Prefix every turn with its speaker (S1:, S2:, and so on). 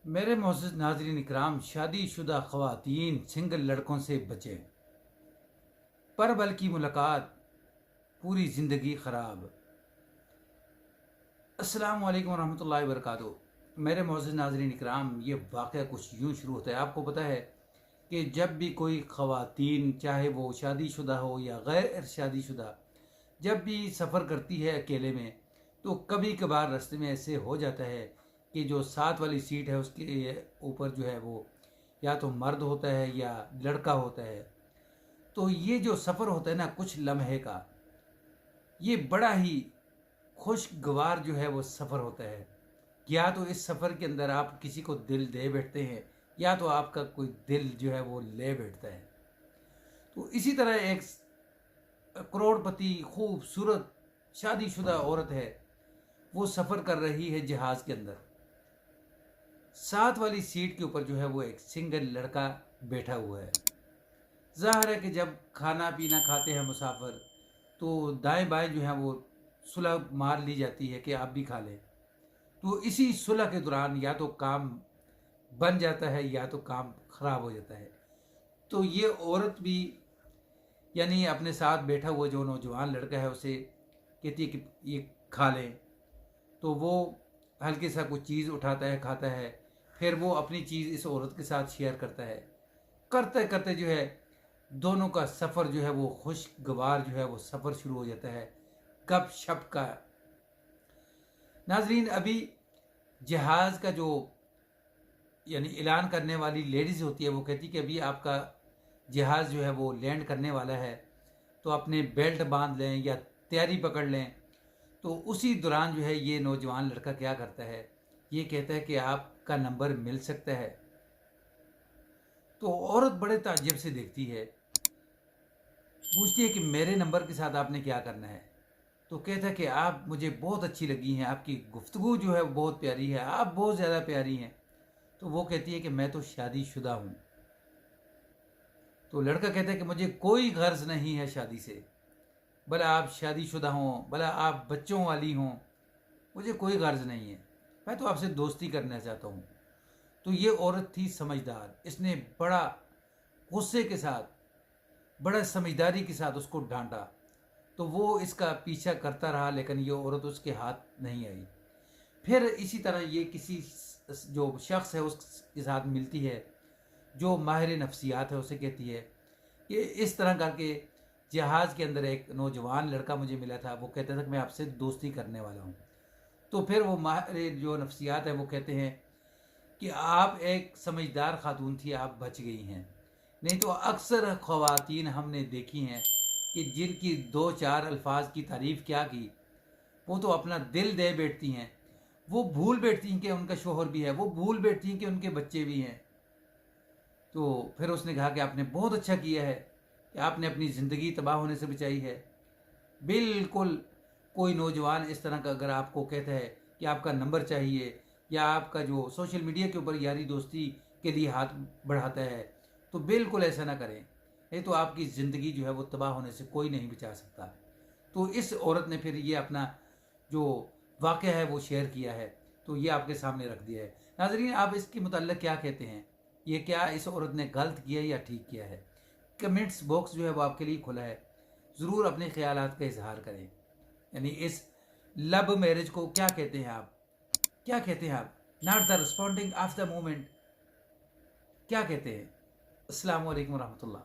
S1: मेरे मोअज़्ज़ज़ नाज़रीन इकराम, शादी शुदा ख़वातीन सिंगल लड़कों से बचें। पर बल की मुलाकात, पूरी ज़िंदगी ख़राब। अस्सलामु अलैकुम वरहमतुल्लाहि वबरकातुहू। मेरे मोअज़्ज़ज़ नाज़रीन इकराम, ये वाक़या कुछ यूँ शुरू होता है। आपको पता है कि जब भी कोई ख़वातीन, चाहे वो शादीशुदा हो या गैर शादीशुदा, जब भी सफ़र करती है अकेले में, तो कभी कभार रास्ते में ऐसे हो जाता है कि जो साथ वाली सीट है उसके ऊपर जो है वो या तो मर्द होता है या लड़का होता है। तो ये जो सफ़र होता है ना कुछ लम्हे का, ये बड़ा ही खुशगवार जो है वो सफ़र होता है। या तो इस सफ़र के अंदर आप किसी को दिल दे बैठते हैं, या तो आपका कोई दिल जो है वो ले बैठता है। तो इसी तरह एक करोड़पति खूबसूरत शादीशुदा औरत है, वो सफ़र कर रही है जहाज़ के अंदर। साथ वाली सीट के ऊपर जो है वो एक सिंगल लड़का बैठा हुआ है। ज़ाहिर है कि जब खाना पीना खाते हैं मुसाफिर, तो दाएं बाएं जो है वो सुलह मार ली जाती है कि आप भी खा लें। तो इसी सुलह के दौरान या तो काम बन जाता है या तो काम ख़राब हो जाता है। तो ये औरत भी यानी अपने साथ बैठा हुआ जो नौजवान लड़का है उसे कहती है कि ये खा लें। तो वो हल्के सा कुछ चीज़ उठाता है, खाता है। फिर वो अपनी चीज़ इस औरत के साथ शेयर करता है। करते करते जो है दोनों का सफ़र जो है वो खुशगवार जो है वो सफ़र शुरू हो जाता है गप शप का। नाजरीन, अभी जहाज़ का जो यानी ऐलान करने वाली लेडीज़ होती है वो कहती कि अभी आपका जहाज़ जो है वो लैंड करने वाला है, तो अपने बेल्ट बांध लें या तैयारी पकड़ लें। तो उसी दौरान जो है ये नौजवान लड़का क्या करता है, ये कहता है कि आपका नंबर मिल सकता है। तो औरत बड़े ताज्जुब से देखती है, पूछती है कि मेरे नंबर के साथ आपने क्या करना है। तो कहता है कि आप मुझे बहुत अच्छी लगी हैं, आपकी गुफ्तगू जो है बहुत प्यारी है, आप बहुत ज़्यादा प्यारी हैं। तो वो कहती है कि मैं तो शादीशुदा हूँ। तो लड़का कहता है कि मुझे कोई गर्ज नहीं है शादी से, भला आप शादीशुदा हों, भला आप बच्चों वाली हों, मुझे कोई गर्ज नहीं है, मैं तो आपसे दोस्ती करना चाहता हूँ। तो ये औरत थी समझदार, इसने बड़ा गुस्से के साथ, बड़ा समझदारी के साथ उसको डांटा। तो वो इसका पीछा करता रहा, लेकिन ये औरत उसके हाथ नहीं आई। फिर इसी तरह ये किसी जो शख्स है उसके साथ मिलती है जो माहिर नफ्सियात है। उसे कहती है कि इस तरह करके जहाज़ के अंदर एक नौजवान लड़का मुझे मिला था, वो कहता था कि मैं आपसे दोस्ती करने वाला हूँ। तो फिर वो माहिर जो नफ्सियात है वो कहते हैं कि आप एक समझदार खातून थी, आप बच गई हैं। नहीं तो अक्सर ख़वातीन हमने देखी हैं कि जिनकी दो चार अल्फाज की तारीफ़ क्या की, वो तो अपना दिल दे बैठती हैं। वो भूल बैठती हैं कि उनका शोहर भी है, वो भूल बैठती हैं कि उनके बच्चे भी हैं। तो फिर उसने कहा कि आपने बहुत अच्छा किया है कि आपने अपनी ज़िंदगी तबाह होने से बचाई है। बिल्कुल कोई नौजवान इस तरह का अगर आपको कहता है कि आपका नंबर चाहिए, या आपका जो सोशल मीडिया के ऊपर यारी दोस्ती के लिए हाथ बढ़ाता है, तो बिल्कुल ऐसा ना करें, नहीं तो आपकी ज़िंदगी जो है वो तबाह होने से कोई नहीं बचा सकता। तो इस औरत ने फिर ये अपना जो वाक़या है वो शेयर किया है, तो ये आपके सामने रख दिया है। नाज़रीन, आप इसके मुताल्लिक़ क्या कहते हैं? ये क्या इस औरत ने गलत किया या ठीक किया है? कमेंट्स बॉक्स जो है वो आपके लिए खुला है, ज़रूर अपने ख़यालात का इजहार करें। यानी इस लव मैरिज को क्या कहते हैं आप? क्या कहते हैं आप? Not the responding of the moment, क्या कहते हैं? अस्सलाम वालेकुम रहमतुल्लाह।